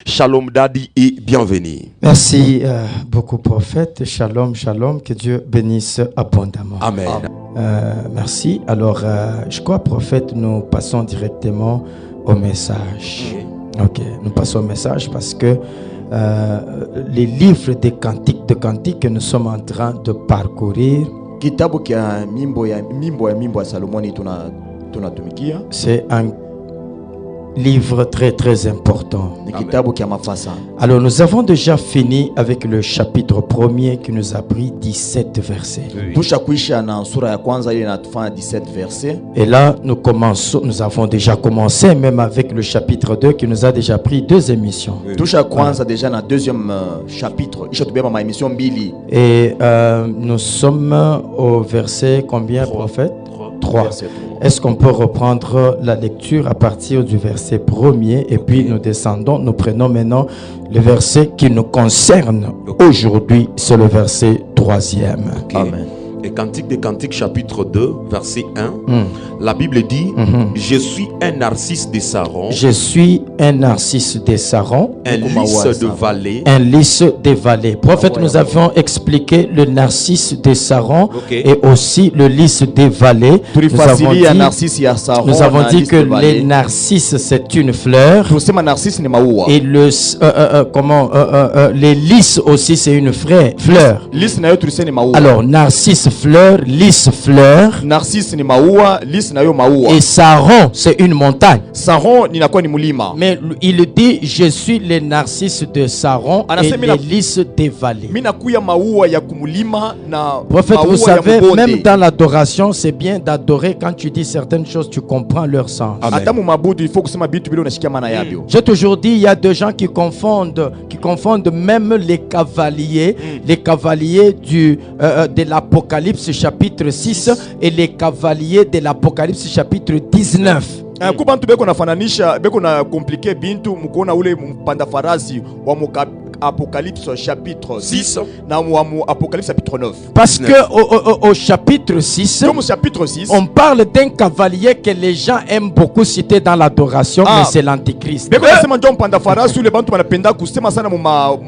Shalom Daddy et bienvenue. Merci beaucoup prophète. Shalom, shalom. Que Dieu bénisse abondamment. Amen. Merci. Alors, je crois prophète, nous passons directement au message. Ok, nous passons au message parce que les livres des cantiques que nous sommes en train de parcourir, kitabu kia mimbo ya Salomoni tunatumikia, c'est un livre très très important. ni kitabu kia mafasa. Alors nous avons déjà fini avec le chapitre 1er qui nous a pris 17 versets. Tusha kuisha na sura ya kwanza ile inatufanya 17 versets. Et là nous avons déjà commencé même avec le chapitre 2 qui nous a déjà pris 2 émissions. Tusha kwanza déjà na deuxième chapitre isha tubeba ma émission mbili. Et nous sommes au verset combien, prophète? 3. Verset 3. Est-ce qu'on peut reprendre la lecture à partir du verset 1er et puis nous descendons, nous prenons maintenant le verset qui nous concerne aujourd'hui, c'est le verset 3e. Amen. Et Cantique des Cantiques chapitre 2 verset 1, la Bible dit je suis un narcisse de Saron, Je suis un narcisse de Saron, un lys de vallée. un lys des vallées. Prophète, nous avions expliqué le narcisse de Saron et aussi le lys des vallées. Tulifasilia narcisse ya Saron. Nous avons na dit lys que de vallée. les narcisses c'est une fleur Tusema narcisse ni maua. et les lys aussi c'est une fleur. Lys na yo tulisema ni maua. Alors narcisse fleur, lys fleur Narcisse ni maua, lys na yo maua. et Saron c'est une montagne. Saron ninakuwa ni mulima. Mais il dit je suis les narcisses de Saron et Anasema les lys des vallées. Mina kuya maua ya kumulima na Prophète, vous maua ya savez, mubonde. même dans l'adoration, c'est bien d'adorer. Quand tu dis certaines choses, tu comprends leur sens. Hata mu mabudu il faut kusema bitu bila unashikia maana yabyo. J'ai toujours dit, il y a des gens qui confondent même les cavaliers de l'Apocalypse chapitre 6 et les cavaliers de l'Apocalypse chapitre 19. Ku bantu beko nafananisha beko na komplike bintu mkuona ule mpanda farasi wa Apocalypse chapitre 6 na mu Apocalypse chapitre 9. Parce que au chapitre 6, Comme chapitre 6, on parle d'un cavalier que les gens aiment beaucoup citer dans l'adoration, mais c'est l'antichrist. beko nasema ndio mpanda farasi ule bantu wanapenda kusema sana mu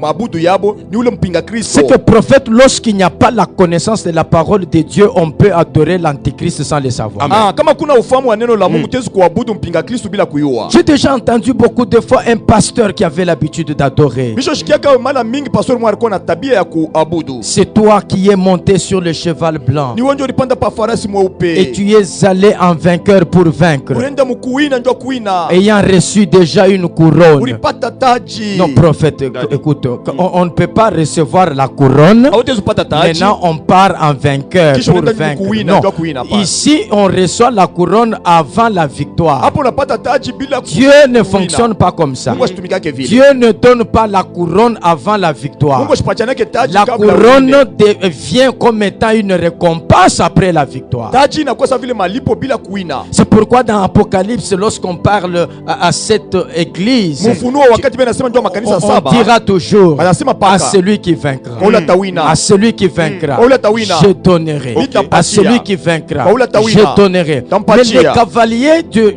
mabudu yabo ni ule mpinga Kristo. C'est que prophète, lorsqu'il n'y a pas la connaissance de la parole de Dieu, on peut adorer l'antichrist sans le savoir. Kama kuna ufahamu wa neno la Mungu tezu kuabudu mpinga Kristo bila kuyua. J'ai déjà entendu beaucoup de fois un pasteur qui avait l'habitude d'adorer. Bisho shikiaka mala mingi pastor mwa alikuwa na tabia ya kuabudu. C'est toi qui es monté sur le cheval blanc Ni wewe ulipanda pa farasi mweupe. et tu es allé en vainqueur pour vaincre, Ulienda mkuina ndio kuina. ayant reçu déjà une couronne. Ulipata taji. Non prophète, écoute, on ne peut pas recevoir la couronne. Hautezi kupata taji. Maintenant on part en vainqueur Kisha pour unaenda vaincre. kuina Non, ndio kuina pa. ici on reçoit la couronne avant la victoire. Hapo unapata taji bila Dieu ne fonctionne pas comme ça. Mungu asitumikake vile. Dieu ne donne pas la couronne avant la victoire. Mungu asipatianake taji La kabla couronne ushinde. vient comme étant une récompense après la victoire. Taji inakosa vile malipo bila kuina. C'est pourquoi dans Apocalypse, lorsqu'on parle à cette église, Mufunuo wakati bena nasema ndio makanisa on saba. dira toujours Wanasema paka. à celui qui vaincra. Kaula tawina. À celui qui vaincra, Kaula tawina. je donnerai. Okay. À celui qui vaincra, Kaula tawina. je donnerai. Tampatia. Mais les cavaliers de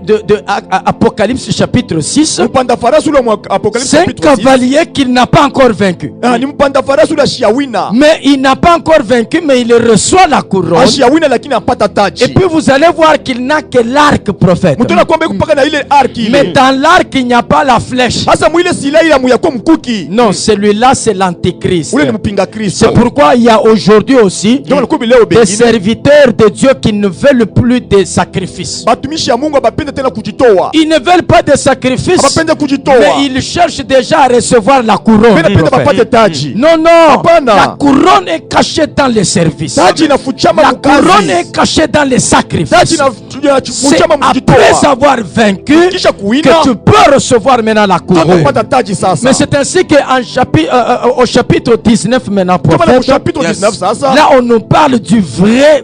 Apocalypse chapitre 6, Mpanda farasi ule mwa Apocalypse c'est un chapitre 6. cavalier qui n'a pas encore vaincu. Ni mpanda farasi ule shiawina. Mais il n'a pas encore vaincu, mais il reçoit la couronne. Ashiawina lakini apata taji. Et puis vous allez voir qu'il n'a que l'arc, prophète. Mtona kwamba kupaka na ile arki Mais ile. dans l'arc, il n'y a pas la flèche. Hasa mwile sila ile muyako mkuki. Non, celui-là, c'est l'antéchrist. Ule ni mpinga Kristo. C'est pourquoi il y a aujourd'hui aussi Ndio walikuwa leo des bengine. serviteurs de Dieu qui ne veulent plus de sacrifices. Batumishi ya Mungu abapende tena kujitoa. Ils ne veulent pas de sacrifices, Abapende kujitoa. mais ils cherchent déjà à recevoir la couronne. Penda penda prophète. bapate taji. Non, non, Hapana. la couronne est cachée dans les services. Taji inafuchama La mukazi. couronne est cachée dans les sacrifices. Taji C'est inafuchama mujitoa. après avoir vaincu Kisha kuina. que tu peux recevoir maintenant la couronne. Akapata taji sasa. Mais c'est ainsi qu'au chapitre 19 maintenant, Kama na prophète, chapitre 19 sasa. là on nous parle du vrai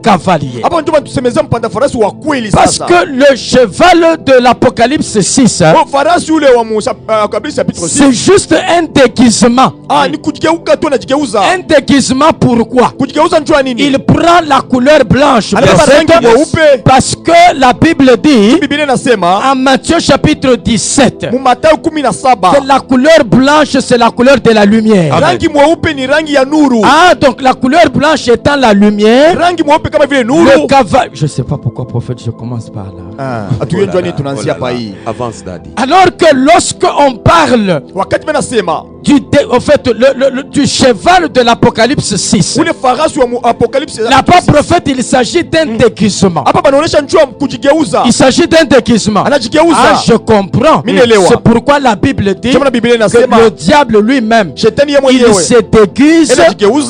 cavalier. Hapo ndio tusemeza mpanda farasi wa kweli Parce sasa. que le cheval de l'Apocalypse 6, Farasi ule wa Apocalypse chapitre 6. c'est juste un déguisement. ni kujigeuka tu anajigeuza. Un déguisement pourquoi? Kujigeuza njua nini? Il prend la couleur blanche. Anabeba rangi mweupe. Parce que la Bible dit Biblia inasema en Matthieu chapitre 17 mu Mathayo 17 que la couleur blanche c'est la couleur de la lumière. rangi mweupe ni rangi ya nuru. Ah, donc la couleur blanche étant la lumière. Rangi mweupe kama vile nuru. Le cavalier. Je sais pas pourquoi prophète je commence par là. Atuye njua nini tunaanzia pa hii. Avance daddy. Alors que lorsque on parle Wakati menasema du cheval de l'Apocalypse 6, ule farasi wa Apocalypse. là-bas prophète il s'agit d'un déguisement. Hapa banaonesha njua kujigeuza. Il s'agit d'un déguisement. Anajigeuza. Ah, je comprends. C'est pourquoi la Bible dit que le diable lui-même Shetani yeye il mwenyewe se déguise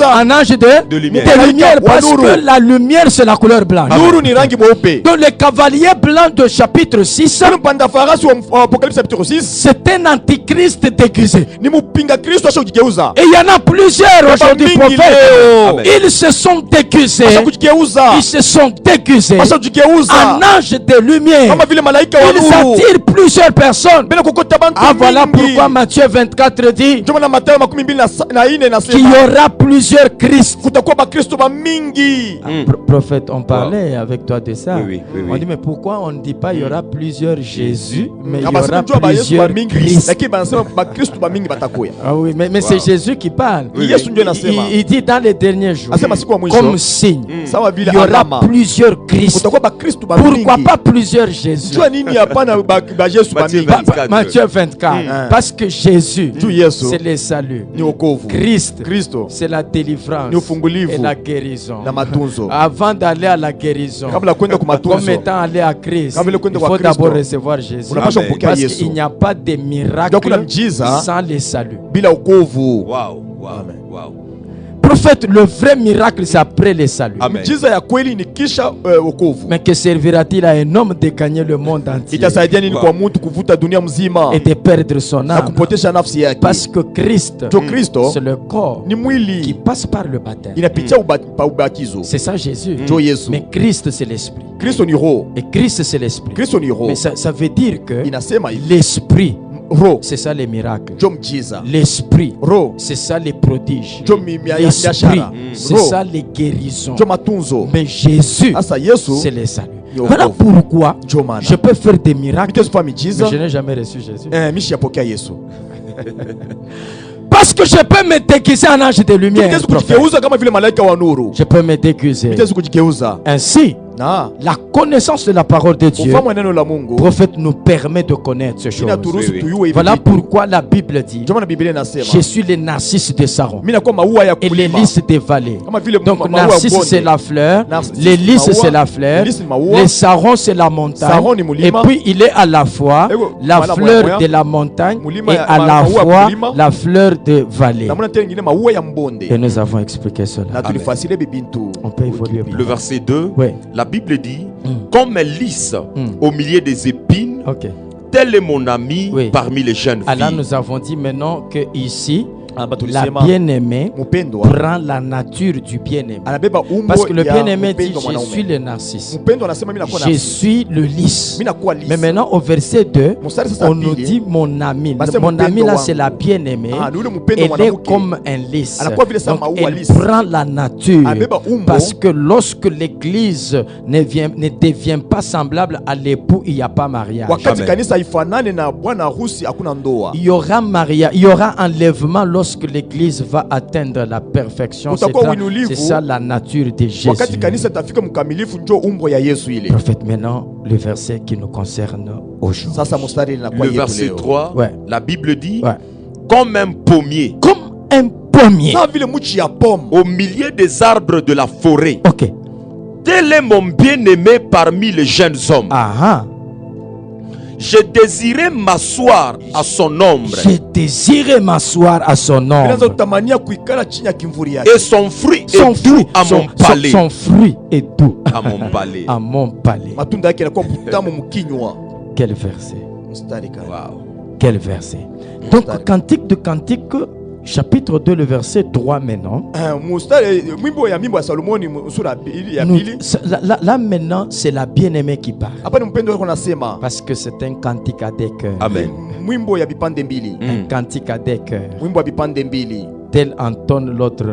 en ange de lumière parce que la lumière c'est la couleur blanche. nuru ni rangi mweupe. Donc le cavalier blanc de chapitre 6 Mpanda farasi wa Apocalypse chapitre 6 c'est un antichrist déguisé. ni mpinga Kristo asha kujigeuza. Et il y en a plusieurs aujourd'hui prophètes. Ils se sont déguisés. Asha kujigeuza. Ils se sont déguisés Asha kujigeuza. en ange de lumière. Kama vile malaika wa Ils nuru. attirent plusieurs personnes. Bila kokota bantu Ah, voilà mingi. pourquoi Matthieu 24 dit Njoma na Mathayo 24 qu'il y nasema aura plusieurs Christ. kutakuwa ba Kristo ba mingi. Prophète, on parlait avec toi de ça. Oui. On dit mais pourquoi on ne dit pas il y aura plusieurs Jésus, mais il y Kama aura sema njua ba Yesu ba plusieurs mingi. Christ. Lakini banasema ba Kristo ba mingi batakuya. Ah oui, mais c'est Jésus qui parle. Yesu ndio anasema. Il dit dans les derniers jours, Asema siku ya mwisho. comme signe, Sawa vile il y aura alama. plusieurs Christ. Kutakuwa ba Kristo ba mingi. Pourquoi pas plusieurs Jésus? Njua nini hapana ba Yesu ba Matthieu mingi. 24. Matthieu 24. Parce que Jésus, Tu Yesu c'est le salut. ni wokovu. Christ, Kristo c'est la délivrance ni ufungulivu et la guérison. na matunzo. Avant d'aller à la guérison, Kabla kwenda kwa comme matunzo. étant allé à Christ, Kabla il kwenda kwa faut Kristo. d'abord recevoir Jésus. Unapaswa Amen. kupokea Parce Yesu. qu'il n'y a pas de miracle Donc, kuna mjiza sans le salut. bila wokovu. Wow. Prophète, le vrai miracle c'est après le salut. Amen. Mjiza ya kweli ni kisha wokovu. Mais que servira-t-il à un homme de gagner le monde entier Itasaidia nini kwa mtu kuvuta dunia mzima et de perdre son na âme? kupotesha nafsi yake? Parce que Christ, Jo Kristo c'est le corps ni qui mwili passe par le baptême. inapitia pa ubatizo. C'est ça Jésus. Jo Yesu. Mais Christ c'est l'esprit. Kristo ni roho. Et Christ c'est l'esprit. Kristo ni roho. Mais ça veut dire que Inasema hivi. l'esprit, Roho c'est ça les miracles. jo mjiza. L'esprit, Roho c'est ça les prodiges. jo L'esprit, biashara. c'est Roho ça les guérisons. jo matunzo. Mais Jésus, Asa Yesu c'est le salut. Yo, Voilà oh. pourquoi jo mana. je peux faire des miracles, Mitezo pa mais mijiza. je n'ai jamais reçu Jésus. Mishi yapokea Yesu. Parce que je peux me déguiser en ange de lumière. Mitezo Prophète. kujigeuza kama vile malaika wa nuru. Je peux me déguiser. Mitezo kujigeuza. Ainsi, Na la connaissance de la parole de Dieu, ufahamu wa neno la Mungu prophète, nous permet de connaître ces choses. inaturuhusu Oui. tuyue hivi Voilà vitu. pourquoi la Bible dit Ndio maana Biblia inasema je suis le narcisse de Saron mimi nakuwa maua ya et les kulima. lys des vallées. Kama vile Donc maua ya narcisse bonde. c'est la fleur, Narcisse, les lys maua. c'est la fleur, Les lys, maua. le Saron c'est la montagne, Saron ni et mulima. puis il est à la fois Ego, la mala fleur moya. de la montagne Mulima et ya- à la maua fois kulima. la fleur de vallée. Namona tena nyingine maua ya mbonde. Et nous avons expliqué cela. Na tulifasile bibintu. On peut évoluer. Le verset 2, Oui. la Bible dit comme un lys au milieu des épines, Ok. tel est mon ami Oui. parmi les jeunes Alors filles. nous avons dit maintenant que ici, Aba la tulisema bien-aimée mpendwa prend la nature du bien-aimé. anabeba umbo Parce que le ya bien-aimé dit mpendwa je mwanaume. suis le narcisse. Mpendwa anasema mimi nakuwa Je suis le lys. mimi nakuwa lisa. Mais maintenant au verset 2, Mstari sasa on nous pili, dit mon ami. basi Mon ami mpendwa là wangu. c'est la bien-aimée. Ah, ni ule mpendwa Elle est mwanamke. comme un lys. Anakuwa vile sa Donc maua elle lisse. prend la nature. Abeba umbo. Parce que lorsque l'église ne devient pas semblable à l'époux, il n'y a pas mariage. Wakati Amen. kanisa ifanane na bwana harusi hakuna ndoa. Il y aura mariage, il y aura enlèvement lorsque l'église va atteindre la perfection. C'est Utakuwa ça, winulivu. c'est ça la nature de Jésus. Wakati kanisa itafika mkamilifu njo umbo ya Yesu ile. Prophète, maintenant le verset qui nous concerne aujourd'hui. Sasa mstari linakuwa Le yetu verset leo. 3, Ouais. la Bible dit Ouais. comme un pommier Comme un pommier. Sawa vile mchi ya pomme. au milieu des arbres de la forêt. Ok. Tel est mon bien-aimé parmi les jeunes hommes. Ah ah. Je désirais m'asseoir à son ombre Je désirais m'asseoir à son Vinaanza ombre. kutamania kuikala chini ya kimvuri yake. et son fruit Son est doux fruit, à mon palais. son fruit est doux À mon palais. à mon palais. Matunda yake yanakuwa mtamu mkinywa. Quel verset. Mstari kali. Wow. Quel verset. Donc, Cantique de Cantique, chapitre 2, le verset 3 maintenant. Mstari mwimbo ya Salomoni sura pili ya Nous- pili. là maintenant, c'est la bien-aimée qui parle. Hapa ni mpendo wako nasema. Parce que c'est un cantique à des cœurs. Amen. mwimbo ya bipande mbili. Un cantique à des cœurs. Mwimbo ya bipande mbili. Tel entonne l'autre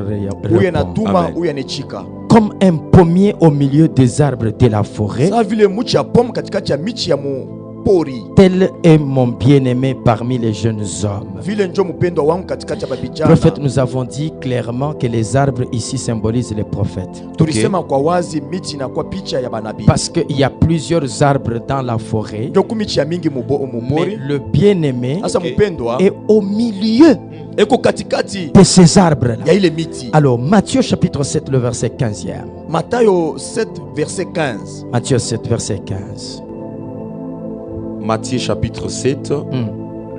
Uye na répond. tuma, Amen. uye anechika. Comme un pommier au milieu des arbres de la forêt, Sa vile muchi ya pomme katikati ya michi ya pori. tel est mon bien-aimé parmi les jeunes hommes. Vile njo mpendwa wangu katikati ya babijana. Prophète, nous avons dit clairement que les arbres ici symbolisent les prophètes. Tulisema kwa wazi miti na kwa picha ya banabii. Parce qu'il y a plusieurs arbres dans la forêt. Njoku michi ya mingi Mais mupori. le bien-aimé Asa mpendwa est au milieu eko katikati de ces arbres-là. ya ile miti. Alors, Matthieu chapitre 7, le verset 15e. Matayo 7 verset 15. Matthieu 7, verset 15. Matthieu chapitre 7, Hmm.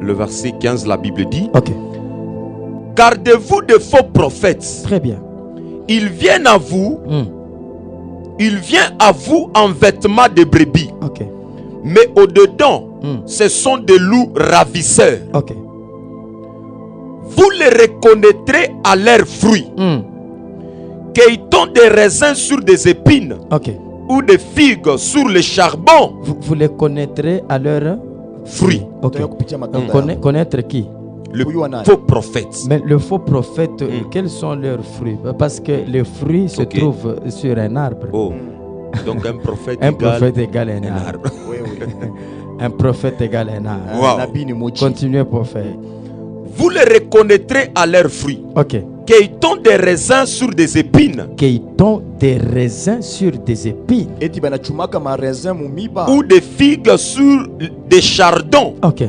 le verset 15, la Bible dit: Ok, Gardez-vous de faux prophètes. très bien. Ils viennent à vous, Hmm. il vient à vous en vêtements de brebis, Ok, mais au-dedans, Hmm. ce sont des loups ravisseurs. ok. Vous les reconnaîtrez à leurs fruits. Hmm. Cueille-t-on des raisins sur des épines Ok. ou des figues sur le charbon? Vous les connaîtrez à leur Fruits. Ok. Toya kupitia matunda. Connaître qui? Le Huyu wa nani? faux prophète. Mais le faux prophète, Hmm. quels sont leurs fruits? Parce que les fruits se Ok. trouvent sur un arbre. Oh. Donc un prophète Un égale prophète égale un un arbre. arbre. Oui, oui. Un prophète égale un arbre. Wow. Nabii ni muchi. Continuez, prophète. Vous les reconnaîtrez à leurs fruits. Ok. Cueille-t-on des raisins sur des épines Cueille-t-on des raisins sur des épines? Eti banachumaka ma raisin mumiba. ou des figues sur des chardons? Ok.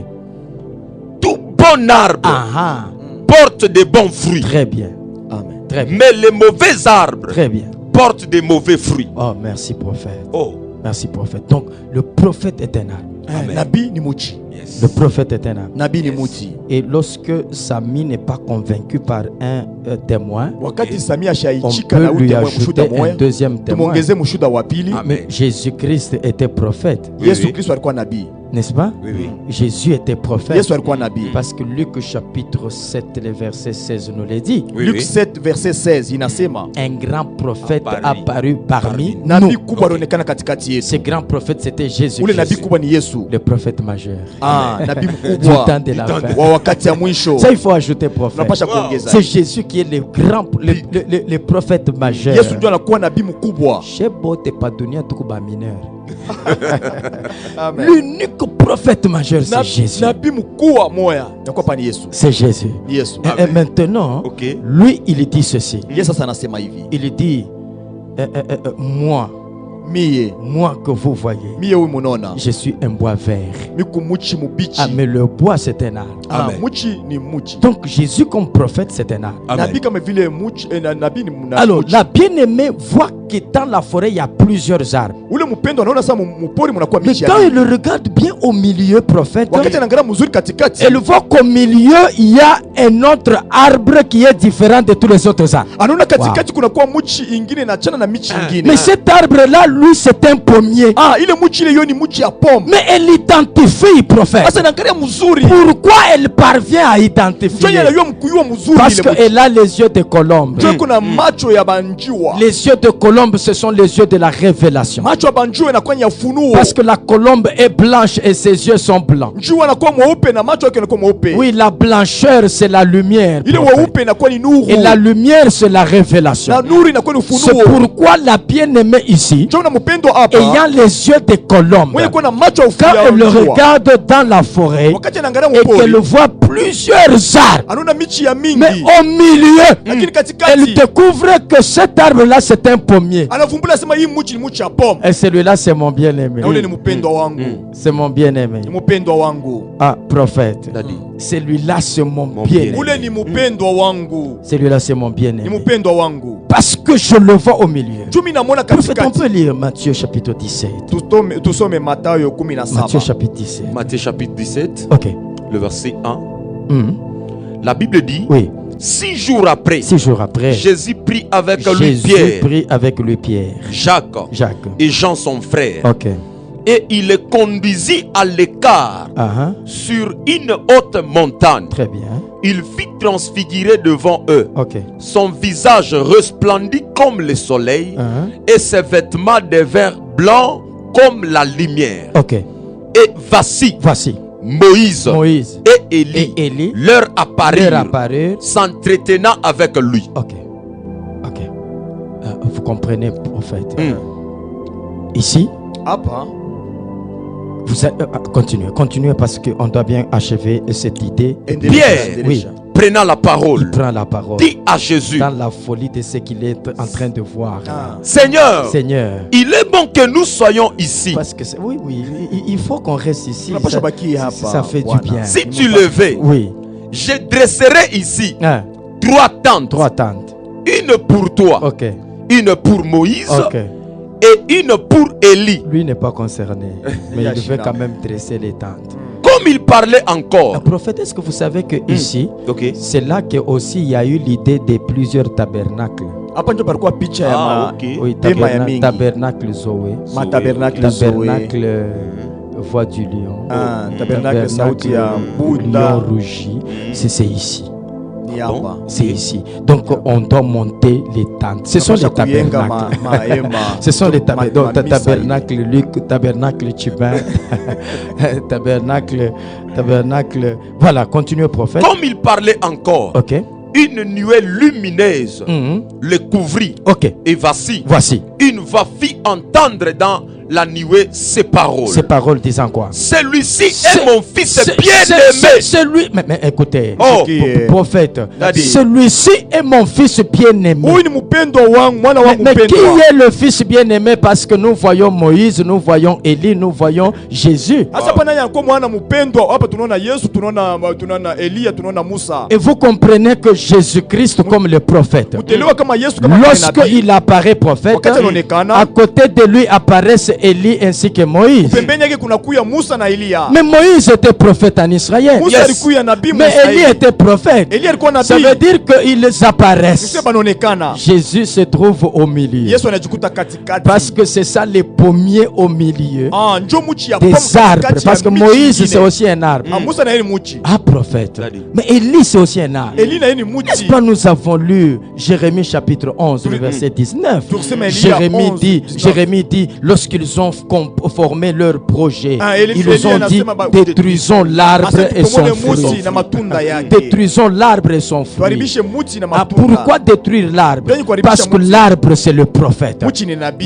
Tout bon arbre Ah ah. porte de bons fruits, Très bien. Amen. Très bien. mais les mauvais arbres Très bien. portent de mauvais fruits. Oh, merci, prophète. Oh, Merci, prophète. Donc, le prophète est un arbre. Amen. Nabii ni muchi. yes. Le prophète est un arbre. Nabii ni muti. Et lorsque Samy n'est pas convaincu par un témoin, Wakati Samia on shaichika peut na lui utemwe mshuda ajouter un moya. deuxième témoin. Tumongeze mshuda wa pili. Amen. Mais Jésus-Christ était prophète, Oui, Yesu oui. Kristo alikuwa nabii. n'est-ce pas? Oui, oui. Jésus était prophète. Yesu alikuwa nabii. Parce que Luc chapitre 7, le verset 16 nous le dit. Oui, Luc oui. 7 verset 16 inasema Un grand prophète Apparu. apparu parmi nous. nabii kubwa alionekana katikati yetu. Ce grand prophète, c'était Ule Jésus-Christ, nabii kubwa ni Yesu. le prophète majeur. Ah, nabii Du mkubwa temps de la fin. wa wakati ya mwisho. Ça, il faut ajouter prophète. Tunapasha Wow. kuongeza. C'est Jésus qui est le grand, le prophète majeur. Yesu ndio anakuwa nabii mkubwa. Shebo te padunia tukuba mineur. Amen. L'unique prophète majeur, c'est Jésus. Nabii mkubwa moya nakuwa pa ni Yesu. C'est Jésus. Ni Yesu. Et maintenant, Ok. lui, il dit ceci. Yesu sasa anasema hivi. Il dit, moi que vous voyez, Mie huyu munaona. je suis un bois vert. Miku muchi mubichi. Ah, mais le bois, c'est un arbre. Ah, Amen. muchi ni muchi. Donc, Jésus comme prophète, c'est un arbre. Amen. Nabii kama vile muchi nabii ni Alors, muchi. la bien-aimée voit que dans la forêt, il y a plusieurs arbres. Ule mpendo anaona sasa mupori mnakuwa Mais michi ya quand nini. il regarde bien au milieu, prophète, Wakati anaangalia mzuri katikati. elle voit qu'au milieu, il y a un autre arbre qui est différent de tous les autres arbres. Anaona katikati kuna kuwa muchi ingine na chana na michi ingine. Mais cet arbre-là, lui, c'est un pommier. Ah, ile muchi ile yo ni muchi ya pomme. Mais elle identifie, prophète. Sasa naangalia mzuri. Pourquoi elle parvient à Njoo identifier? anayua mkuyua mzuri Parce ile muchi. qu'elle a les yeux de colombe. Njoo kuna macho ya banjua. Les yeux de colombe, ce sont les yeux de la révélation. Macho ya banjua inakuwa ni ya ufunuo. Parce que la colombe est blanche et ses yeux sont blancs. Njua anakuwa mweupe na macho yake yanakuwa mweupe. Oui, la blancheur, c'est la lumière. Ile prophète. weupe inakuwa ni nuru. Et la lumière, c'est la révélation. Na nuru inakuwa ni C'est ufunuo. pourquoi la bien-aimée ici, Njoo na mpendo hapa. ayant les yeux de colombe, Mwenye kuwa na macho ya quand elle le ufunuo. regarde dans la forêt Wakati anaangalia et qu'elle mpori. voit plusieurs arbres, Anaona michi ya mingi. mais au milieu, Lakini elle katikati. découvre que cet arbre-là, c'est un pommier. Anavumbula sema hii muchi ni muchi ya pomme. Et celui-là, c'est mon bien-aimé. Na ule ni mpendo wangu. C'est mon bien-aimé. Ni mpendo wangu. Ah, prophète. Daddy. Celui-là, c'est mon Mon bien-aimé. Ule ni mpendo wangu. Celui-là, c'est mon Ni bien-aimé. mpendo wangu. Parce que je le vois au milieu. Jumi namona Prophète, on katikati. peut lire Matthieu chapitre 17. Tusome Mathayo 17. Matthieu chapitre 17. Matthieu chapitre 17, Ok. le verset 1. Mhm. La Bible dit, Oui. 6 jours après, 6 jours après, Jésus prit avec lui Jésus Pierre, prit avec lui Pierre, Jacques Jacques. et Jean son frère, Ok. et il les conduisit à l'écart Ah, ah. sur une haute montagne. Très bien. Il fit transfigurer devant eux. Ok. Son visage resplendit comme le soleil Ah, ah. et ses vêtements devinrent blancs comme la lumière. Ok. Et voici, Voici. Moïse et Élie leur apparurent s'entretenant avec lui. Ok. Vous comprenez, prophète. Ici, vous continuez parce qu'on doit bien achever cette idée. Pierre, prenant la parole, il prend la parole, dit à Jésus, dans la folie de ce qu'il est en train de voir. Seigneur, il est bon que nous soyons ici. Parce que oui, il faut qu'on reste ici. Ça fait du bien. Si tu le veux, je dresserai ici 3 tentes. Une pour toi, une pour Moïse, et une pour Élie. Lui n'est pas concerné, mais il veut quand même dresser les tentes. Comme il parlait encore. Le prophète, est-ce que vous savez que ici, c'est là que aussi il y a eu l'idée de plusieurs tabernacles. Oui, tabernacle Zoé, tabernacle Voix du Lion, tabernacle Lion Rougi, c'est ici. C'est ici. Donc on doit monter les tentes. Ce sont les tabernacles. Ce sont les tabernacles. Tabernacle Luc, tabernacle Chibin, tabernacle. Voilà, continuez prophète. Comme il parlait encore. Une nuée lumineuse le couvrit. Et voici. Une voix fit entendre dans la nuée ces paroles. Ces paroles disant quoi? Celui-ci est mon fils bien-aimé. Mais écoutez, prophète, celui-ci est mon fils bien-aimé. Mais qui est le fils bien-aimé? Parce que nous voyons Moïse, nous voyons Élie, nous voyons Jésus. Et vous comprenez que Jésus-Christ comme le prophète, lorsqu'il apparaît prophète, à côté de lui apparaissent Élie ainsi que Moïse. Mais Moïse était prophète en Israël. Mais Élie était prophète. Ça veut dire qu'ils apparaissent. Jésus se trouve au milieu. Parce que c'est ça les pommiers au milieu des arbres. Parce que Moïse c'est aussi un arbre. Prophète. Mais Élie c'est aussi un arbre. N'est-ce pas, nous avons lu Jérémie chapitre 11 le verset 19. Jérémie dit lorsqu'ils ont formé leur projet, ils ont dit détruisons l'arbre et son fruit. Détruisons l'arbre et son fruit. Pourquoi détruire l'arbre? Parce que l'arbre c'est le prophète.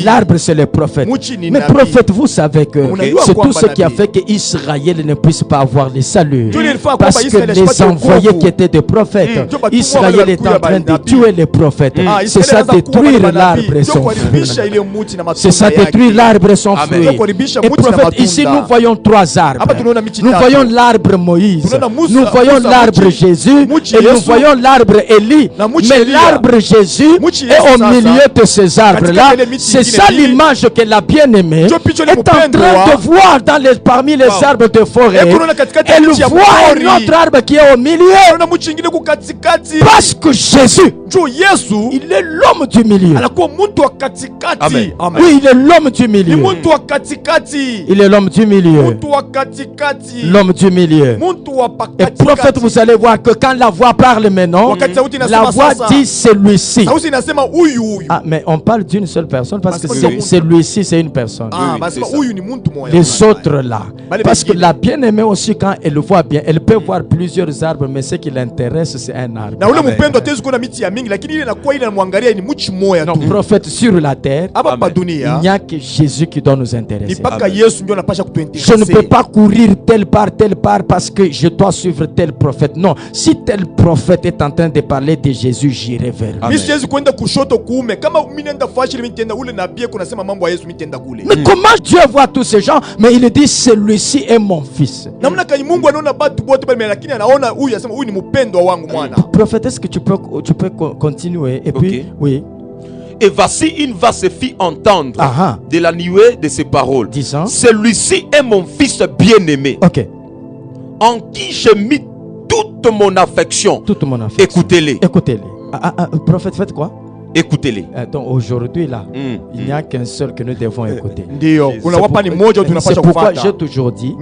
L'arbre c'est le prophète. Mais prophète, vous savez que c'est tout ce qui a fait qu'Israël ne puisse pas avoir le salut. Parce que les envoyés qui étaient des prophètes, Israël est en train de tuer les prophètes. C'est ça, détruire l'arbre et son fruit. C'est ça, détruire l'arbre et son fruit. Et prophète, ici nous voyons 3 arbres. Nous voyons l'arbre Moïse, nous voyons l'arbre Jésus et nous voyons l'arbre Élie. Mais l'arbre Jésus est au milieu de ces arbres-là. C'est ça l'image que la bien-aimée est en train de voir parmi les arbres de forêt. Elle voit un autre arbre qui est au milieu. Parce que Jésus, il est l'homme du milieu. Amen. Oui, il est l'homme du milieu. Il est l'homme du milieu. L'homme du milieu. Et prophète, vous allez voir que quand la voix parle maintenant, la voix dit celui-ci. Mais on parle d'une seule personne parce que celui-ci c'est une personne. Les autres là. Parce que la bien-aimée aussi, quand elle voit bien, elle peut voir plusieurs arbres, mais ce qui l'intéresse c'est un arbre. Non, prophète, sur la terre, il n'y a que Jésus qui doit nous intéresser. Je ne peux pas courir telle part parce que je dois suivre tel prophète. Non, si tel prophète est en train de parler de Jésus, j'irai vers lui. Mais comment Dieu voit tous ces gens? Mais il dit celui-ci est mon fils. Prophète, est-ce que tu peux continuer? Et puis, oui. Et voici une voix se fit entendre de la nuée de ces paroles, disant, celui-ci est mon fils bien-aimé, en qui j'ai mis toute mon affection. Écoutez-les. Prophète, faites quoi? Écoutez-les. Donc aujourd'hui là, il n'y a qu'un seul que nous devons écouter. C'est pourquoi j'ai toujours dit,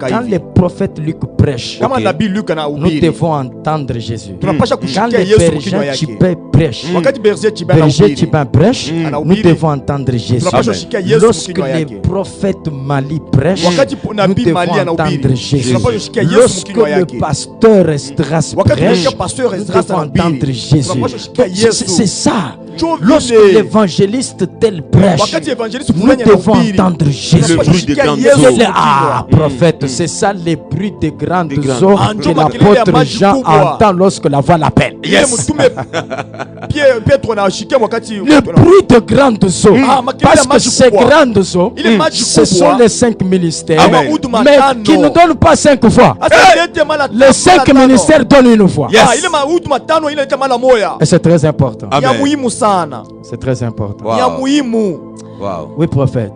quand les prophètes Luc prêchent, nous devons entendre Jésus. Quand les pères Jean prêche, berger Tchibin prêche, nous devons entendre Jésus. Lorsque les prophètes Mali prêchent, nous devons entendre Jésus. Lorsque le pasteur Esdras prêche, nous devons entendre Jésus. C'est ça. Lorsque l'évangéliste tel prêche, nous devons entendre Jésus. Le bruit des grandes eaux. Ah, prophète, c'est ça les bruits des grandes eaux que l'apôtre Jean entend lorsque la voix l'appelle. Yes. Le bruit de grandes eaux. Parce que ces grandes eaux, ce sont les 5 ministères. Amen. Mais qui ne donnent pas 5 fois. Les 5 ministères donnent une fois. Yes. Et c'est très important. Amen. C'est très important. Wow. Wow. Oui, prophète.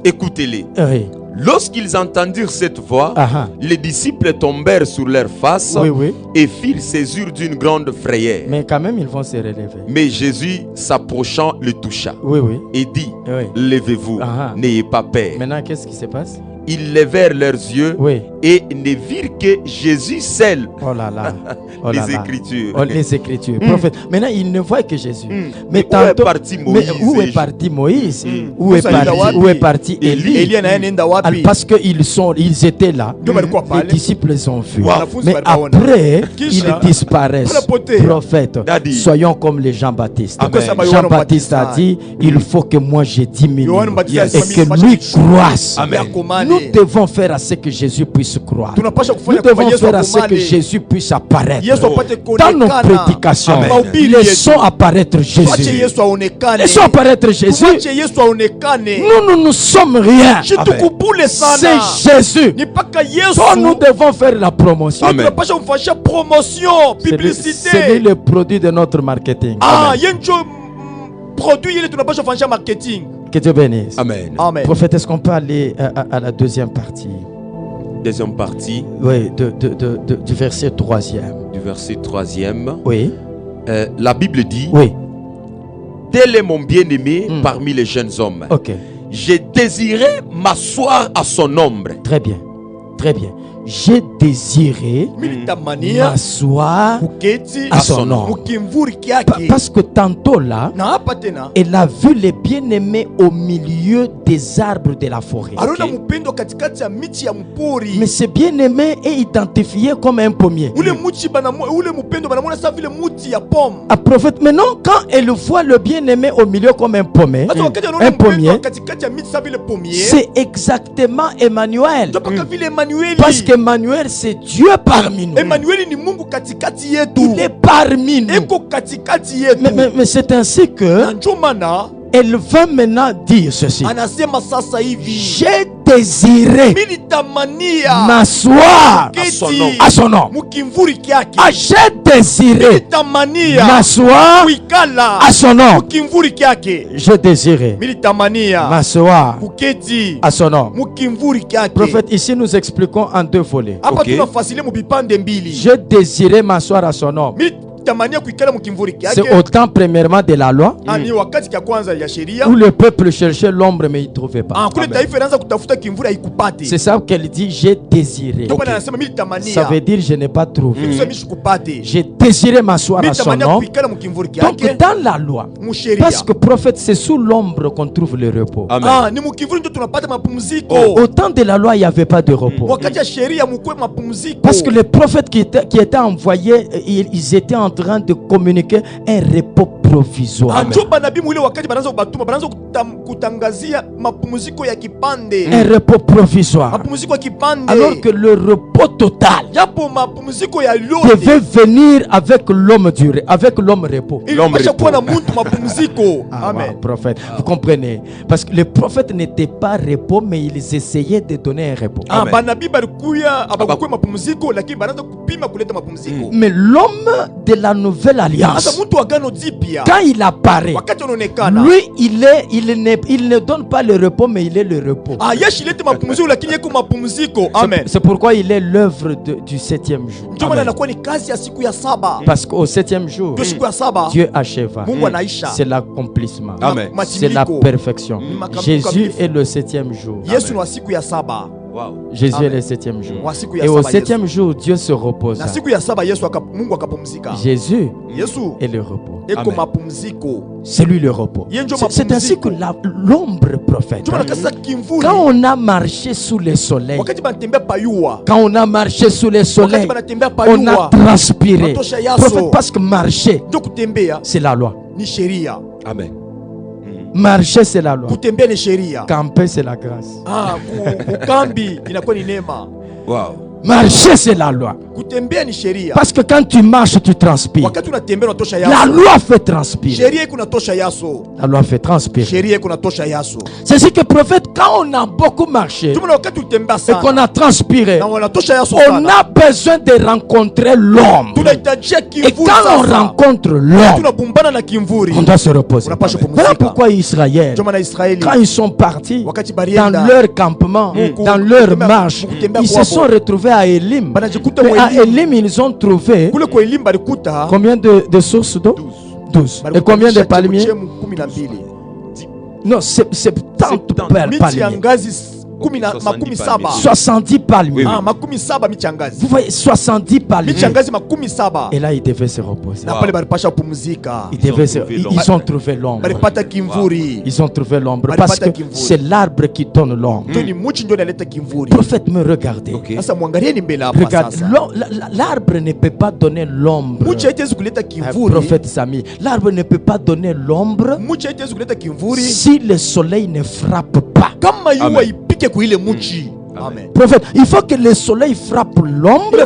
Écoutez-les. Oui. Lorsqu'ils entendirent cette voix, Aha. les disciples tombèrent sur leurs faces Oui. et firent césure d'une grande frayeur. Mais quand même, ils vont se relever. Mais Jésus, s'approchant, le toucha Oui. et dit, Oui. levez-vous, Aha. n'ayez pas peur. Maintenant, qu'est-ce qui se passe? Ils levèrent leurs yeux Oui. et ne virent que Jésus seul. Oh là là. Oh là Les là. Écritures. Oh, les Écritures. Prophète. Maintenant, ils ne voient que Jésus. Mais où est parti Moïse? Mais où est parti Moïse? Où Où est parti Élie? Parce qu'ils étaient là. Les disciples les ont vus. Wow. Mais après, Kisha. ils disparaissent. Prophète, Daddy. soyons comme les Jean-Baptiste. Amen. Jean-Baptiste a dit, il faut que moi je diminue Yes. et que lui croisse. Amen. Nous devons faire à ce que Jésus puisse croire. Nous Nous devons faire à ce que Jésus puisse apparaître. Dans nos prédications, Amen. laissons apparaître Jésus. Laissons apparaître Jésus. Nous sommes rien. C'est Jésus. Toi, nous devons faire la promotion. Amen. Promotion, C'est lui le produit de notre marketing. Produit ile tunapaswa kufanya marketing. Que Dieu bénisse. Amen. Amen. Prophète, est-ce qu'on peut aller à la deuxième partie? Deuxième partie, Oui, du verset 3e. du verset 3e. Oui. La Bible dit, Oui. tel est mon bien-aimé parmi les jeunes hommes. Ok. J'ai désiré m'asseoir à son ombre. Très bien. Très bien. J'ai désiré m'asseoir à son nom. Parce que tantôt là, elle a vu les bien-aimés au milieu des arbres de la forêt. Mais ce bien-aimé est identifié comme un pommier. Un prophète, maintenant, quand elle voit le bien-aimé au milieu comme un pommier, c'est exactement Emmanuel. Parce qu'Emmanuel, c'est Dieu parmi nous. Il est parmi nous. Mais c'est ainsi que elle va maintenant dire ceci. J'ai désiré m'asseoir à son nom. J'ai désiré m'asseoir à son nom. J'ai désiré m'asseoir à son nom. Prophète, ici nous expliquons en 2 volets. Okay. J'ai désiré m'asseoir à son nom. C'est au temps premièrement de la loi où le peuple cherchait l'ombre mais il ne trouvait pas. C'est ça qu'elle dit, j'ai désiré. Okay. Ça veut dire je n'ai pas trouvé. J'ai désiré m'asseoir à son nom. Donc dans la loi, parce que prophète, c'est sous l'ombre qu'on trouve le repos. Amen. Au temps de la loi, il n'y avait pas de repos. Parce que les prophètes qui étaient envoyés, ils étaient en train de communiquer un repos provisoire. Amen. Un repos provisoire. Alors que le repos total devait venir avec l'homme duré, avec l'homme repos. L'homme repos. Amen. Prophète, vous comprenez? Parce que les prophètes n'étaient pas repos, mais ils essayaient de donner un repos. Mais l'homme de la nouvelle alliance, quand il apparaît, lui il ne donne pas le repos, mais il est le repos. C'est pourquoi il est l'œuvre du 7e jour. Parce qu'au 7e jour, Dieu acheva. C'est l'accomplissement. Amen. C'est la perfection. Jésus est le 7e jour. Wow. Jésus Amen. est le 7e jour. Mwasiku ya Et au saba 7e Yesu. jour, Dieu se repose. Na siku ya saba Yesu Mungu akapumzika. Jésus Yesu est le repos. eko Amen. mapumziko. C'est lui le repos. Yenjo C'est ainsi que l'ombre prophète. Juma nakasa kimvuri. Quand on a marché sous le soleil, Wakati banatembea payua. quand on a marché sous le soleil, Wakati banatembea on a payua. transpiré. Matosha yaso. Prophète, parce que marcher, Ndio kutembea c'est la loi. ni sheria. Amen. Marcher, c'est la loi. Kutembea ni sheria. Camper, c'est la grâce. Kukambi inakuwa ni neema. Wow. Marcher, c'est la loi. Kutembea ni sheria. Parce que quand tu marches, tu transpires. Wakati unatembea unatosha La yaso. loi fait transpirer. Sheria iko natosha yaso. La loi fait transpirer. Sheria iko natosha yaso. C'est ce que prophète, quand on a beaucoup marché Juma wakati utembea et qu'on sana. a transpiré, Na wanatosha yaso on sana. a besoin de rencontrer l'homme. Tunahitajia Et kimvuri quand on sasa. rencontre l'homme, Tunabumbana na kimvuri. on doit se reposer. Unapaswa Voilà kupumzika. pourquoi Israël, Ndio maana Israeli quand ils sont partis wakati dans barienda leur campement, dans leur marche, ils se sont retrouvés à Élim. banajikuta Mais à Elim. Élim, ils ont trouvé Kule kwa Elim balikuta combien de sources d'eau? 12. Et combien de palmiers? 12. Non, c'est 70 Miti ya palmiers. ngazi makumi saba. 70 palmiers. Ah, makumi saba miti ya ngazi. Vous voyez, 70 palmiers. Miti ya ngazi makumi saba. Et là, ils devaient se reposer. Na pale balipasha pumzika. Ils ont trouvé l'ombre. Balipata kimvuri. Ils ont trouvé l'ombre. Balipata Parce que kimvuri. c'est l'arbre qui donne l'ombre. Ndio ni muchi ndio inaleta kimvuri. Prophète, me regardez. Sasa mwangalieni mbele hapa Regarde, sasa. l'arbre ne peut pas donner l'ombre. Muchi haitezi kuleta kimvuri. Prophète Sami, l'arbre ne peut pas donner l'ombre Muchi haitezi kuleta kimvuri. si le soleil ne frappe pas. Kama yuwa Amen. ipike kuile muchi. Amen. Prophète, il faut que le soleil frappe l'ombre,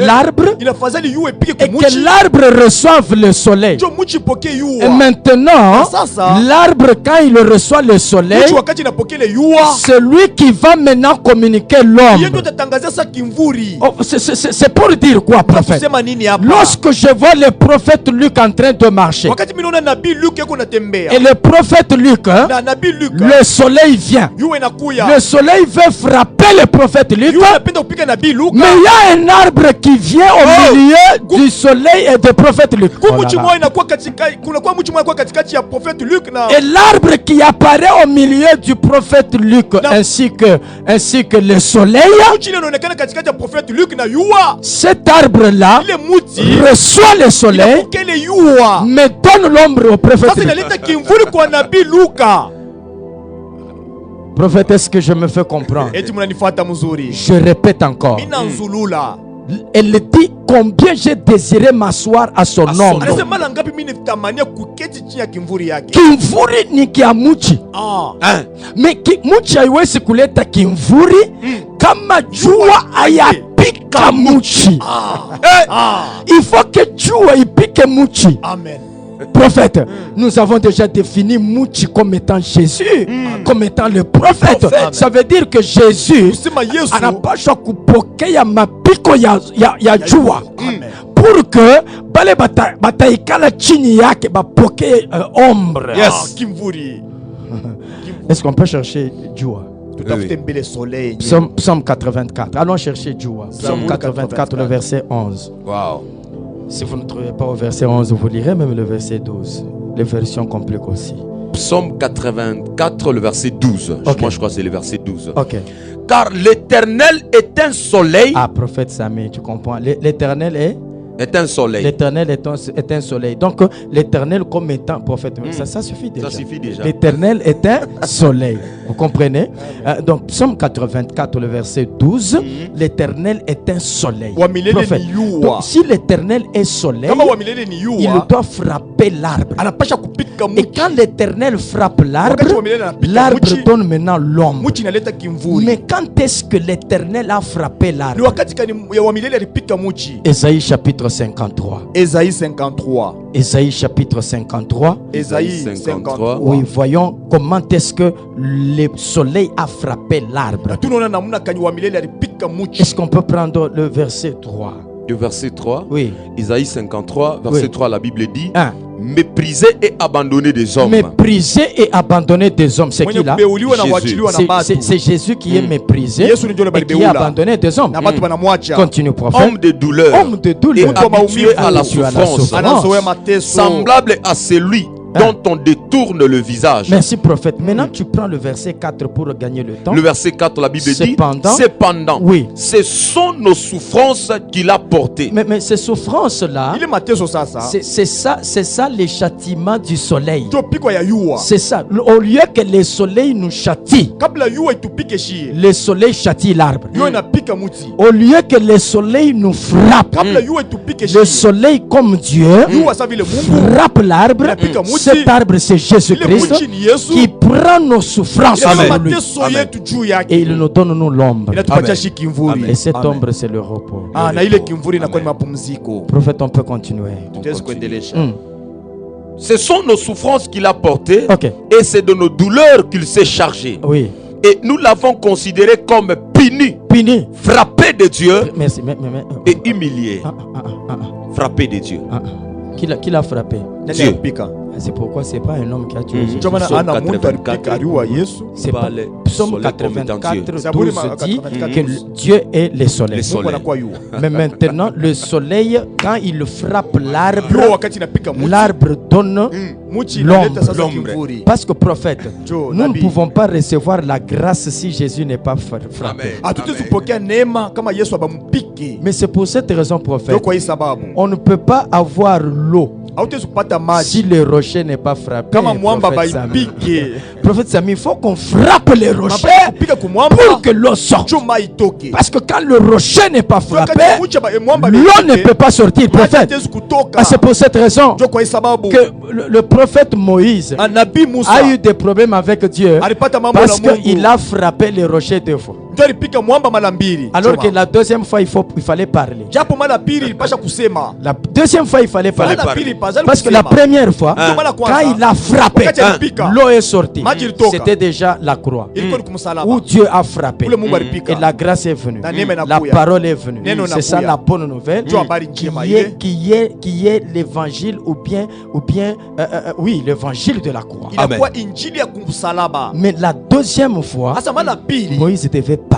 l'arbre, Inafadhali yuwe ipike et kumuchi. que l'arbre reçoive le soleil. Ndio muchi poke yuwa. Et maintenant, Sasa, l'arbre, quand il reçoit le soleil, muchi wakati inapokele yuwa. c'est lui qui va maintenant communiquer Yeye ndio l'ombre. tatangazia sa kimvuri. Oh, c'est pour dire quoi, prophète? Kusema nini hapa? Lorsque je vois le prophète Luc en train de marcher, Wakati mimi naona nabii Luke yuko natembea. et le prophète Luc, hein, Na nabii Luke le soleil vient. yuwe inakuya. Le soleil veut frapper le prophète Luc, Yuwe anapenda kupika nabii Luke. mais il y a un arbre qui vient au milieu du soleil et du prophète Luc. Oh là Muchi là. moja inakuwa katikati, kuna kwa muchi moja inakuwa katikati ya prophète Luke na Et l'arbre qui apparaît au milieu du prophète Luc ainsi que le soleil, muchi ile inaonekana katikati ya prophète Luke na yuwa. cet arbre-là Ile muti reçoit le soleil, inapokele yuwa. mais donne l'ombre au prophète Sasa Luc. inaleta kimvuri kwa nabii Luka. Prophète, est-ce que je me fais comprendre? Eti mnanifuata mzuri. Je répète encore. Mina nzulula. Elle dit combien j'ai désiré m'asseoir à son ombre. Anasema mara ngapi mimi nitamania kuketi chini ya kimvuri yake. Kimvuri ni kiamuchi. Ah. Mais muchi haiwezi kuleta kimvuri kama jua hayapika muchi. Il faut que jua ipike muchi. Amen. Prophète, nous avons déjà défini Mouchi comme étant Jésus, comme étant le prophète. Ça veut dire que Jésus Kusema Yesu. anapaswa kupokea mapiko ya jua pour que bale bataikala chini yake bapokee ombre. Yes. Kimvuri. Est-ce qu'on peut chercher jua? Tutafute mbele soleil. Psaume 84. Allons chercher jua. Psaume 84, le verset 11. Wow. Si vous ne trouvez pas au verset 11, vous lirez même le verset 12. Les versions compliquent aussi. Psaume 84, le verset 12. Okay. Moi, je crois que c'est le verset 12. Ok. Car l'Éternel est un soleil. Ah, prophète Sami, tu comprends. L'Éternel est un soleil. L'Éternel est un soleil. Donc, l'Éternel comme étant prophète, ça suffit déjà. Ça suffit déjà. L'Éternel est un soleil. Vous comprenez? Donc, Psaume 84, le verset 12. L'Éternel est un soleil. Prophète. Donc, si l'Éternel est soleil, il doit frapper l'arbre. Et quand l'Éternel frappe l'arbre, l'arbre donne maintenant l'ombre. Mais quand est-ce que l'Éternel a frappé l'arbre? Ésaïe chapitre 53. Ésaïe 53. Ésaïe chapitre 53. Ésaïe 53. Oui, voyons comment est-ce que le soleil a frappé l'arbre. Est-ce qu'on peut prendre le verset 3? Le verset 3. Oui. Isaïe 53, verset 3, la Bible dit mépriser et abandonner des hommes. Mépriser et abandonner des hommes. C'est qui là? C'est Jésus qui est méprisé et qui est abandonné des hommes. Continue, prophète. Homme de douleur. Homme de douleur. Et habitué à la souffrance. Semblable à celui dont on détourne le visage. Merci prophète. Maintenant tu prends le verset 4 pour gagner le temps. Le verset 4, la Bible dit, cependant, oui, ce sont nos souffrances qu'il a portées. Mais ces souffrances-là, c'est ça les châtiments du soleil. C'est ça. Au lieu que le soleil nous châtie, le soleil châtie l'arbre. Au lieu que le soleil nous frappe, le soleil comme Dieu frappe l'arbre. Cet arbre, c'est Jésus-Christ qui prend nos souffrances sur lui. Et il nous donne l'ombre. Et cette ombre, c'est le repos. Prophète, on peut continuer. Ce sont nos souffrances qu'il a portées, et c'est de nos douleurs qu'il s'est chargé. Oui. Et nous l'avons considéré comme puni, frappé de Dieu. Merci, et humilié. Frappé de Dieu. Qui l'a frappé? Dieu. C'est pourquoi c'est pas un homme qui a tué Jésus. C'est pas le Psaume 84, 12 dit que Dieu est le soleil. Mais maintenant, le soleil, quand il frappe l'arbre, l'arbre donne l'ombre. Parce que prophète, nous ne pouvons pas recevoir la grâce si Jésus n'est pas frappé. Mais c'est pour cette raison, prophète, on ne peut pas avoir l'eau si le rocher n'est pas frappé. Prophète Sami, il faut qu'on frappe les rochers pour que l'eau sorte. Parce que quand le rocher n'est pas frappé, l'eau ne peut pas sortir. Prophète, c'est pour cette raison que le prophète Moïse a eu des problèmes avec Dieu parce qu'il a frappé les rochers deux fois. Alors que la deuxième fois, il fallait parler. La deuxième fois, il fallait parler. Parce que la première fois, quand il a frappé, l'eau est sortie. C'était déjà la croix où Dieu a frappé. Et la grâce est venue. La parole est venue. C'est ça la bonne nouvelle. Qui est l'évangile ou bien oui, l'évangile de la croix. Mais la deuxième fois, Moïse devait parler.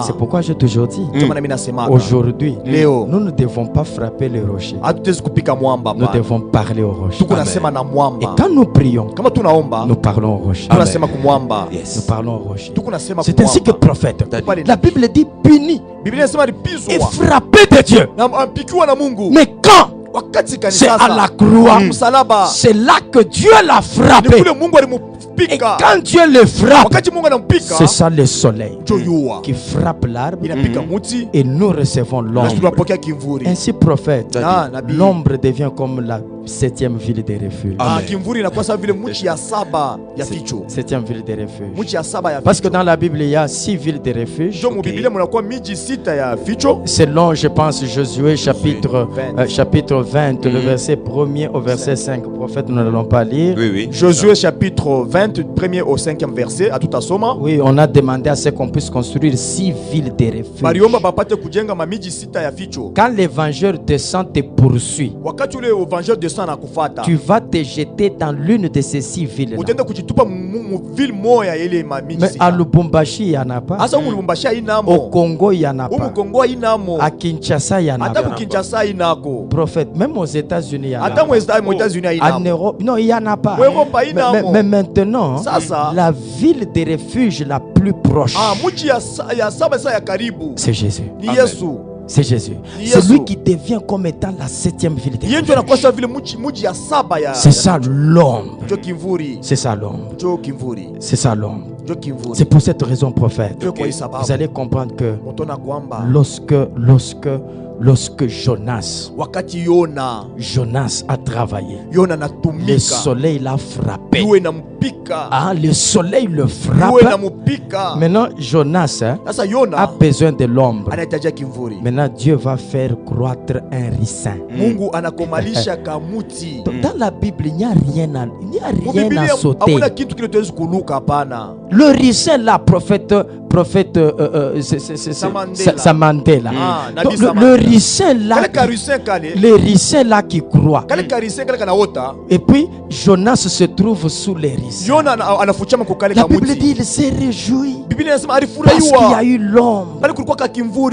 C'est pourquoi je toujours dit, aujourd'hui, nous ne devons pas frapper les rochers. Nous devons parler aux rochers. Et quand nous prions, nous parlons aux rochers. Nous parlons aux rochers. C'est ainsi que prophète, la Bible dit puni et frappé de Dieu. Mais quand c'est à la croix, c'est là que Dieu l'a frappé. Et quand Dieu le frappe, c'est ça le soleil qui frappe l'arbre et nous recevons l'ombre. Ainsi prophète, l'ombre devient comme la 7e ville de refuge. 7e ville de refuge. Parce que dans la Bible il y a 6 villes de refuge. Selon, je pense, Josué chapitre 20, le verset 1er au verset 5. Prophète, nous n'allons pas lire. Josué chapitre 20, du 1er au 5e verset. Oui, on a demandé à ce qu'on puisse construire 6 villes de refuge. Quand l'évangile descend te poursuit, tu vas te jeter dans l'une de ces 6 villes. Mais à Lubumbashi, il n'y en a pas. Au Congo, il n'y en a pas. À Kinshasa, il n'y en a pas. Prophète, même aux États-Unis, il n'y en a pas. En Europe, non, il n'y en a pas. Mais maintenant, la ville de refuge la plus proche, c'est Jésus. C'est Jésus. C'est lui qui devient comme étant la 7e ville de refuge. C'est ça l'ombre. C'est ça l'ombre. C'est ça l'ombre. C'est pour cette raison, prophète, vous allez comprendre que lorsque Jonas a travaillé, le soleil l'a frappé. Le soleil le frappe. Maintenant, Jonas a besoin de l'ombre. Maintenant, Dieu va faire croître un ricin. Dans la Bible, il n'y a rien à sauter. Le ricin là, prophète Samandela. Le ricin là, les ricins là qui croient. Et puis Jonas se trouve sous les ricins. La Bible dit il s'est réjoui parce qu'il y a eu l'ombre.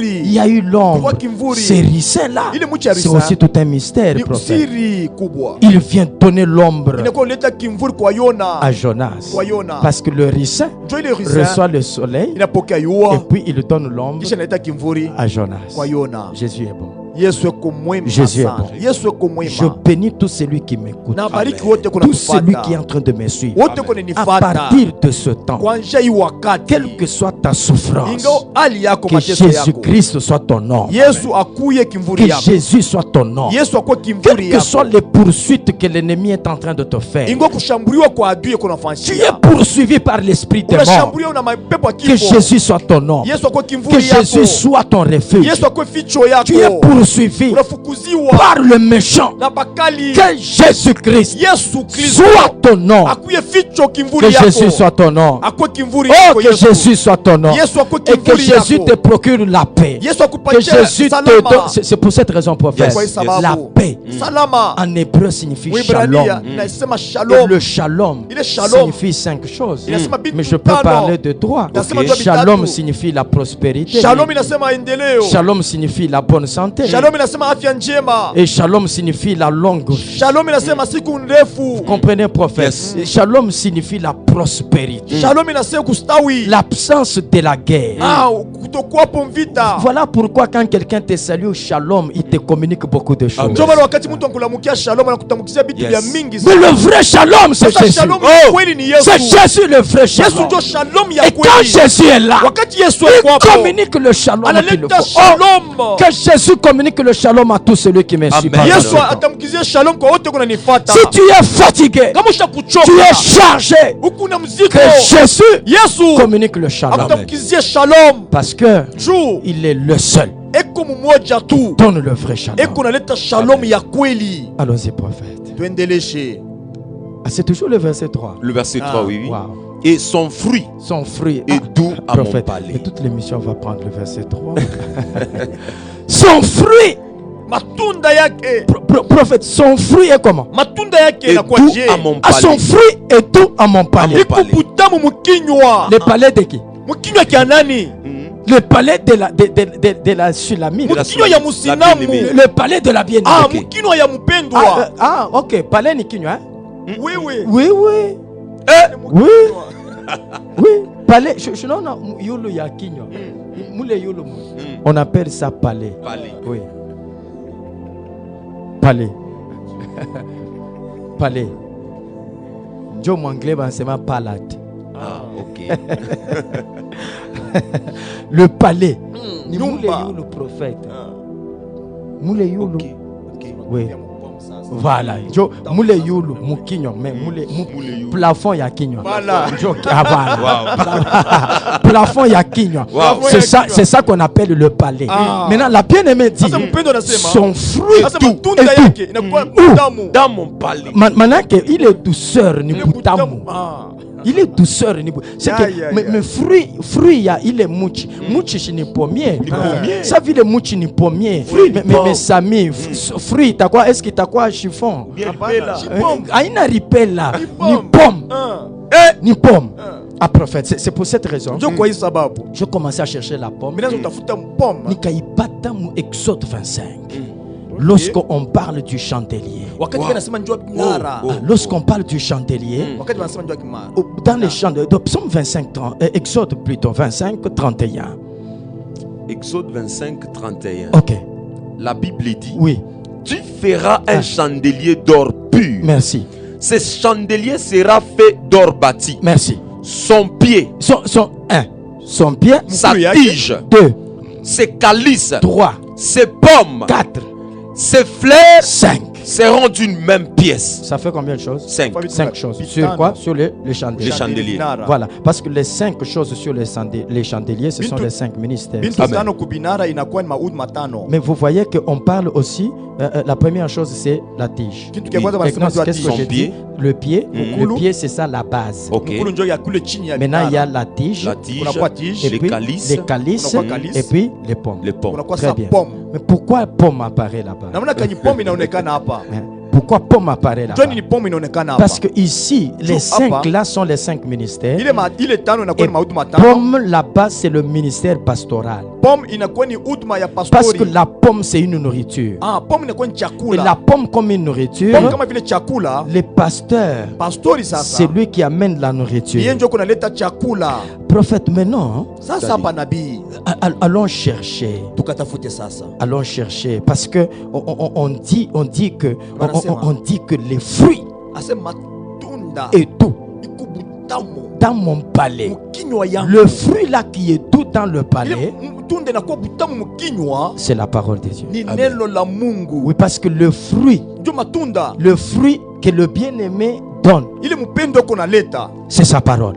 Il y a eu l'ombre. Ces ricins là, c'est aussi tout un mystère, prophète. Il vient donner l'ombre à Jonas parce que le ricin reçoit le soleil et puis il donne l'ombre à Jonas. Jésus est bon. Jésus est bon. Je bénis tout celui qui m'écoute, tout celui qui est en train de me suivre. À partir de ce temps, quelle que soit ta souffrance, que Jésus-Christ soit ton nom, que Jésus soit ton nom, quelles que soient les poursuites que l'ennemi est en train de te faire, tu es poursuivi par l'esprit de mort. Que Jésus soit ton nom, que Jésus soit ton refuge. Tu es poursuivi par le méchant. Que Jésus-Christ soit ton nom. Que Jésus soit ton nom. Oh, que Jésus soit ton nom. Et que Jésus te procure la paix. Que Jésus te donne. C'est pour cette raison, prophète. La paix en hébreu signifie shalom. Et le shalom signifie 5 choses. Mais je peux parler de 3. Shalom signifie la prospérité. Shalom signifie la bonne santé. Et shalom signifie la longue vie. Vous comprenez, prophète? Shalom signifie la prospérité. L'absence de la guerre. Voilà pourquoi quand quelqu'un te salue au shalom, il te communique beaucoup de choses. Mais le vrai shalom, c'est Jésus. C'est Jésus le vrai shalom. Et quand Jésus est là, il communique le shalom qu'il faut. Que Jésus communique le shalom à tous ceux qui me suivent. Si tu es fatigué, tu es chargé, que Jésus communique le shalom. Parce que il est le seul qui donne le vrai shalom. Allons-y, prophète. Ah, c'est toujours le verset 3. Le verset 3, oui. Wow. Et son fruit est doux à mon palais. Et toute l'émission va prendre le verset 3. Son fruit. Prophète, son fruit est comment? Est doux à mon palais. Son fruit est doux à mon palais. Le palais de qui? Le palais de la Sulamite. Le palais de la bien-aimée. Ok. Palais ni kinyo, hein? Oui. Palais. Non, yolo ya kinyo. On appelle ça palais. Oui. Palais. Joe Manglé va se mettre palade. Ok. Le palais. Le prophète. Moule yulu. Oui. Voilà. Moule yulu, mukinyo, mais plafond ya kinyo. Voilà. Plafond ya kinyo. C'est ça qu'on appelle le palais. Maintenant, la bien-aimée dit son fruit est tout. Dans mon palais. Maintenant qu'il est douceur, ni boutamu. Il est douceur. C'est que mais fruit il est mouchi. Mouchi ni pommier. Ça veut dire mouchi ni pommier. Mais Samy, fruit t'as quoi? Est-ce que t'as quoi chiffon? Aïna ripella. Ni pomme. Ah, prophète, c'est pour cette raison. Je commençais à chercher la pomme. Ni kaibata mu Exode 25. Lorsqu'on parle du chandelier, lorsqu'on parle du chandelier, dans les chants de Psaume 25, Exode plutôt 25, 31. Exode 25, 31. Ok. La Bible dit, oui, tu feras un chandelier d'or pur. Merci. Ce chandelier sera fait d'or bâti. Merci. Son pied, son pied, sa tige, 2, ses calices, 3, ses pommes, 4, ses fleurs, 5. seront d'une même pièce. Ça fait combien de choses? 5. 5 choses. Sur quoi? Sur les chandeliers. Les chandeliers. Voilà. Parce que les 5 choses sur les chandeliers, ce sont les 5 ministères. Mais vous voyez qu'on parle aussi, la première chose c'est la tige. Qu'est-ce que j'ai dit? Le pied. Le pied, c'est ça la base. Okay. Maintenant, il y a la tige, et les puis calices, les calices, et puis les pommes. Les pommes. Très bien. Mais pourquoi pomme apparaît là-bas? Pourquoi pomme apparaît là-bas? Parce que ici, les 5 là sont les 5 ministères. Et pomme là-bas, c'est le ministère pastoral. Parce que la pomme, c'est une nourriture. Et la pomme comme une nourriture, les pasteurs, c'est lui qui amène la nourriture. Prophète, maintenant, allons chercher. Allons chercher. Parce que on dit que les fruits est doux dans mon palais. Le fruit là qui est doux dans le palais, c'est la parole de Dieu. Amen. Oui, parce que le fruit que le bien-aimé donne, c'est sa parole.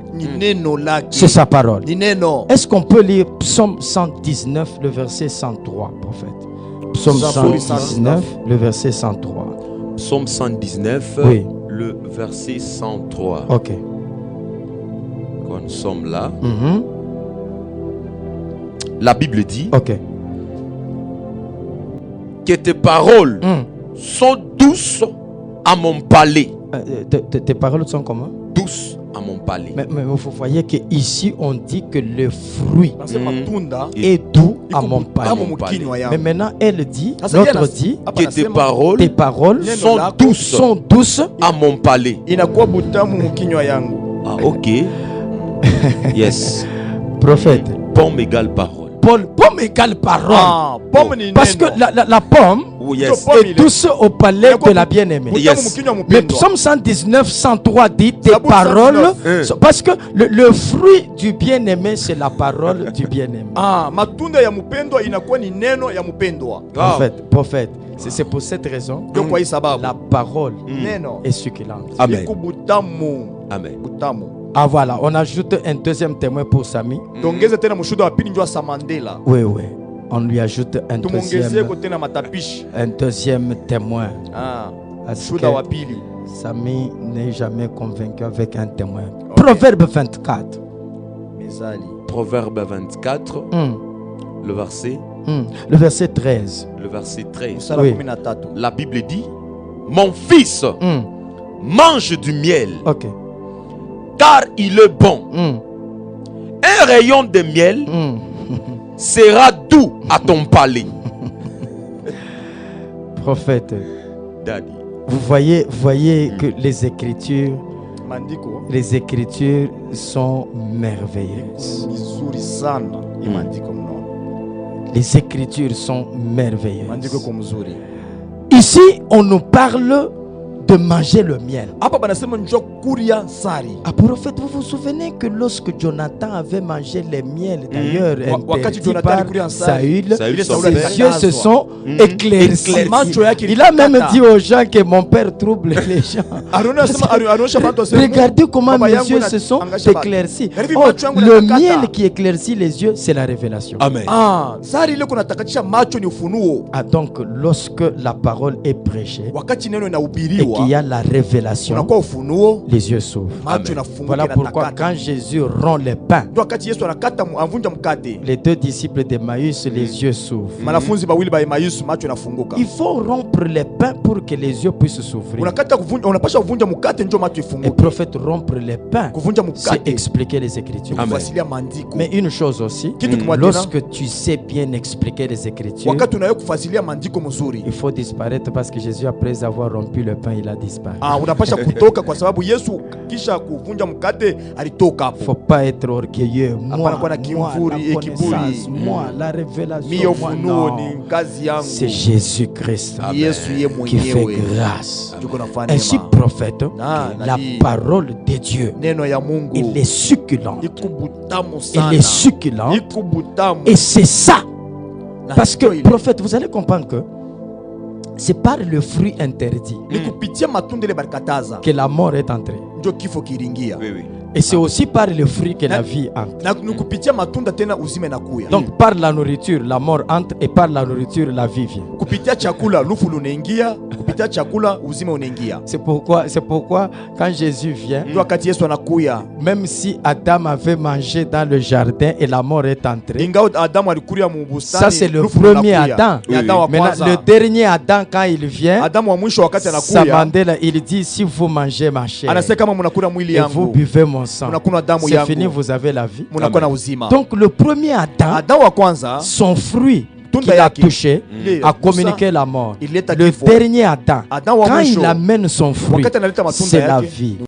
C'est sa parole. Est-ce qu'on peut lire Psaume 119, le verset 103, prophète? Psaume 119, le verset 103. Psaume 119, oui. Le verset 103. Ok. Quand nous sommes là, la Bible dit que tes paroles sont douces à mon palais. Tes paroles sont comment? Douces à mon palais. Mais vous voyez qu'ici on dit que le fruit est doux à mon palais. Mais maintenant elle dit, l'autre dit que tes paroles sont douces à mon palais. Ah, ok. Yes. Prophète. Pomme égale parole. Pomme égale parole. Parce que la pomme est douce au palais de la bien-aimée. Yes. Mais Psaume 119, 103 dit tes paroles. Parce que le fruit du bien-aimé, c'est la parole du bien-aimé. Prophète. C'est pour cette raison la parole est succulente. Amen. Amen. Ah voilà, on ajoute un deuxième témoin pour Sami. Oui. On lui ajoute un deuxième témoin. Parce que Sami n'est jamais convaincu avec un témoin. Proverbe 24. Proverbe 24, le verset. Le verset 13. Le verset 13. Oui. La Bible dit: mon fils, mange du miel. Ok. Car il est bon. Un rayon de miel sera doux à ton palais. Prophète, Daddy. vous voyez que les Écritures sont merveilleuses. Les Écritures sont merveilleuses. Ici, on nous parle de manger le miel. Prophète, vous vous souvenez que lorsque Jonathan avait mangé le miel, d'ailleurs, interdit par Saül, ses yeux se sont éclaircis. Il a même dit aux gens que mon père trouble les gens. Regardez comment mes yeux se sont éclaircis. Le miel qui éclaircit les yeux, c'est la révélation. Amen. Donc, lorsque la parole est prêchée et qu'il y a la révélation, les yeux s'ouvrent. Voilà pourquoi quand Jésus rompt le pain, les deux disciples d'Emmaüs, les yeux s'ouvrent. Il faut rompre le pain pour que les yeux puissent s'ouvrir. Et prophète, rompre le pain, c'est expliquer les Écritures. Amen. Mais une chose aussi, lorsque tu sais bien expliquer les Écritures, il faut disparaître parce que Jésus, après avoir rompu le pain, il a disparu. Faut pas être orgueilleux. Moi, la révélation, c'est Jésus-Christ qui fait grâce. Ainsi, prophète, la parole de Dieu, il est succulent. Il est succulent. Et c'est ça. Parce que, prophète, vous allez comprendre que c'est par le fruit interdit que la mort est entrée. Et c'est aussi par le fruit que la vie entre. Donc par la nourriture, la mort entre, et par la nourriture, la vie vient. C'est pourquoi quand Jésus vient, même si Adam avait mangé dans le jardin et la mort est entrée, ça c'est le premier Adam. Maintenant, le dernier Adam, quand il vient, sa Mandela, il dit, si vous mangez ma chair et vous buvez mon sang, c'est fini, vous avez la vie. Donc le premier Adam, son fruit qu'il a touché, a communiqué la mort. Le dernier Adam, quand il amène son fruit, c'est la vie.